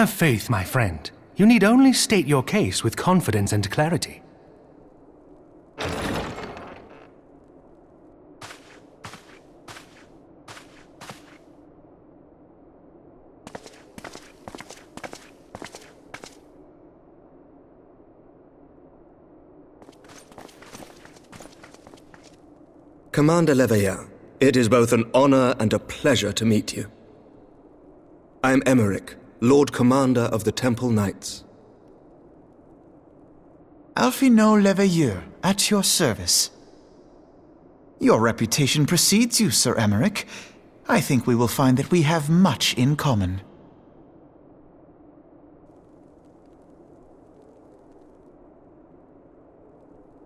Have faith, my friend. You need only state your case with confidence and clarity. Commander Leveilleur, it is both an honor and a pleasure to meet you. I am Emmerich, Lord Commander of the Temple Knights. Alphinaud Leveilleur, at your service. Your reputation precedes you, Sir Emmerich. I think we will find that we have much in common.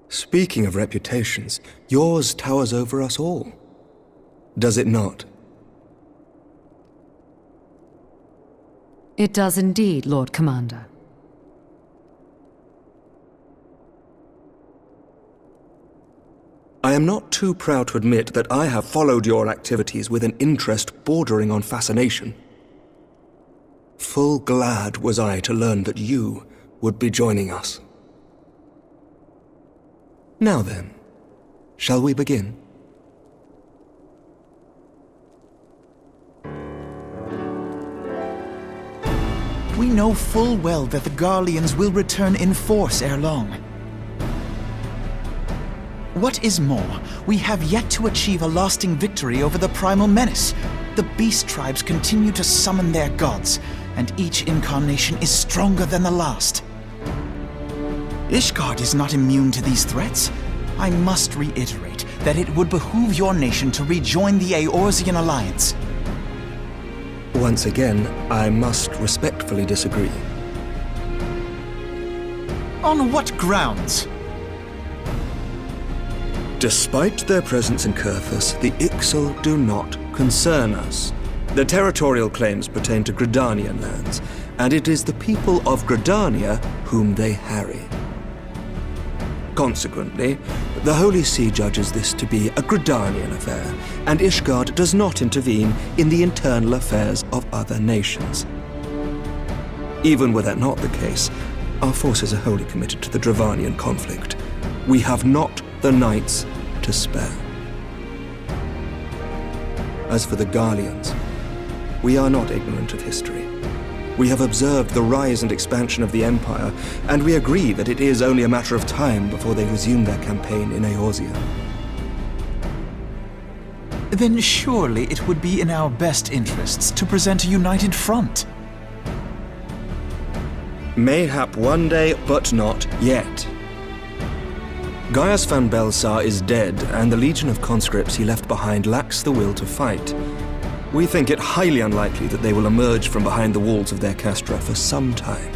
Speaking of reputations, yours towers over us all. Does it not? It does indeed, Lord Commander. I am not too proud to admit that I have followed your activities with an interest bordering on fascination. Full glad was I to learn that you would be joining us. Now then, shall we begin? We know full well that the Garleans will return in force ere long. What is more, we have yet to achieve a lasting victory over the primal menace. The beast tribes continue to summon their gods, and each incarnation is stronger than the last. Ishgard is not immune to these threats. I must reiterate that it would behoove your nation to rejoin the Eorzean alliance. Once again, I must respectfully disagree. On what grounds? Despite their presence in Kurthus, the Ixal do not concern us. Their territorial claims pertain to Gridanian lands, and it is the people of Gridania whom they harry. Consequently, the Holy See judges this to be a Gridanian affair, and Ishgard does not intervene in the internal affairs of other nations. Even were that not the case, our forces are wholly committed to the Dravanian conflict. We have not the knights to spare. As for the Garleans, we are not ignorant of history. We have observed the rise and expansion of the Empire, and we agree that it is only a matter of time before they resume their campaign in Eorzea. Then surely it would be in our best interests to present a united front. Mayhap one day, but not yet. Gaius van Belsar is dead, and the legion of conscripts he left behind lacks the will to fight. We think it highly unlikely that they will emerge from behind the walls of their castra for some time.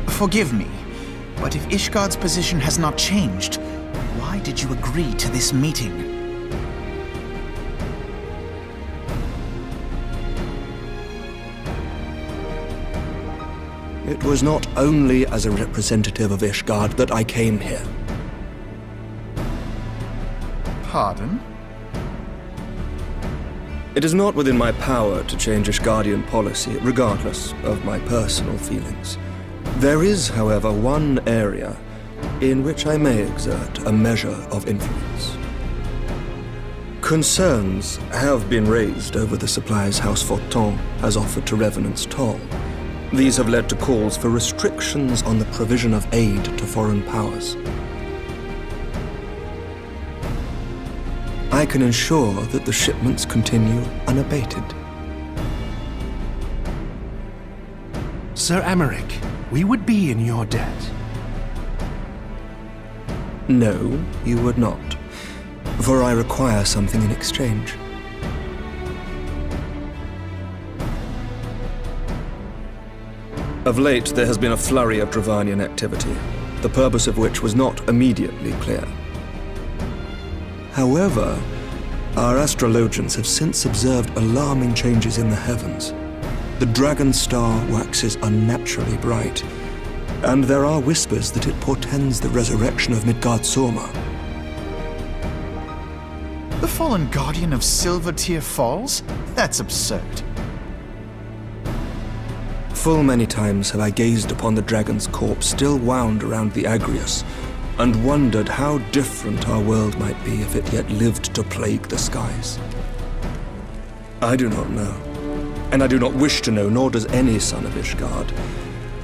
Forgive me, but if Ishgard's position has not changed, why did you agree to this meeting? It was not only as a representative of Ishgard that I came here. Pardon? It is not within my power to change Ishgardian policy, regardless of my personal feelings. There is, however, one area in which I may exert a measure of influence. Concerns have been raised over the supplies House Fortin has offered to Revenant's Toll. These have led to calls for restrictions on the provision of aid to foreign powers. I can ensure that the shipments continue unabated. Sir Emmerich, we would be in your debt. No, you would not, for I require something in exchange. Of late, there has been a flurry of Dravanian activity, the purpose of which was not immediately clear. However, our astrologians have since observed alarming changes in the heavens. The dragon star waxes unnaturally bright, and there are whispers that it portends the resurrection of Midgard-Sorma. The fallen guardian of Silvertear Falls? That's absurd. Full many times have I gazed upon the dragon's corpse still wound around the Agrius, and wondered how different our world might be if it yet lived to plague the skies. I do not know, and I do not wish to know, nor does any son of Ishgard.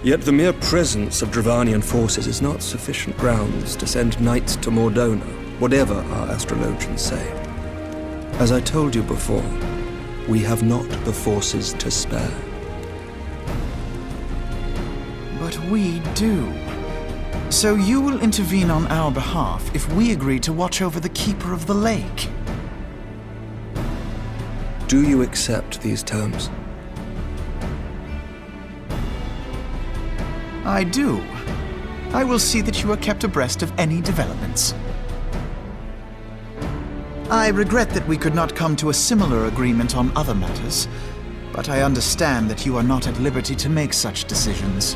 Yet the mere presence of Dravanian forces is not sufficient grounds to send knights to Mordona, whatever our astrologians say. As I told you before, we have not the forces to spare. But we do. So you will intervene on our behalf if we agree to watch over the Keeper of the Lake. Do you accept these terms? I do. I will see that you are kept abreast of any developments. I regret that we could not come to a similar agreement on other matters, but I understand that you are not at liberty to make such decisions.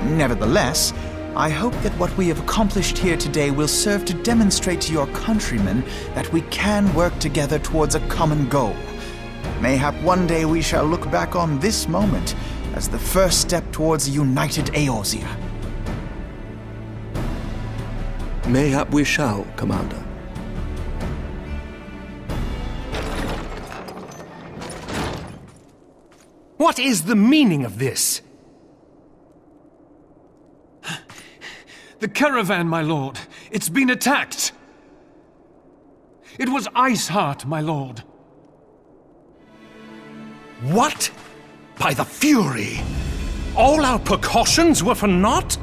Nevertheless, I hope that what we have accomplished here today will serve to demonstrate to your countrymen that we can work together towards a common goal. Mayhap one day we shall look back on this moment as the first step towards a united Eorzea. Mayhap we shall, Commander. What is the meaning of this? The caravan, my lord. It's been attacked. It was Iceheart, my lord. What? By the Fury! All our precautions were for naught?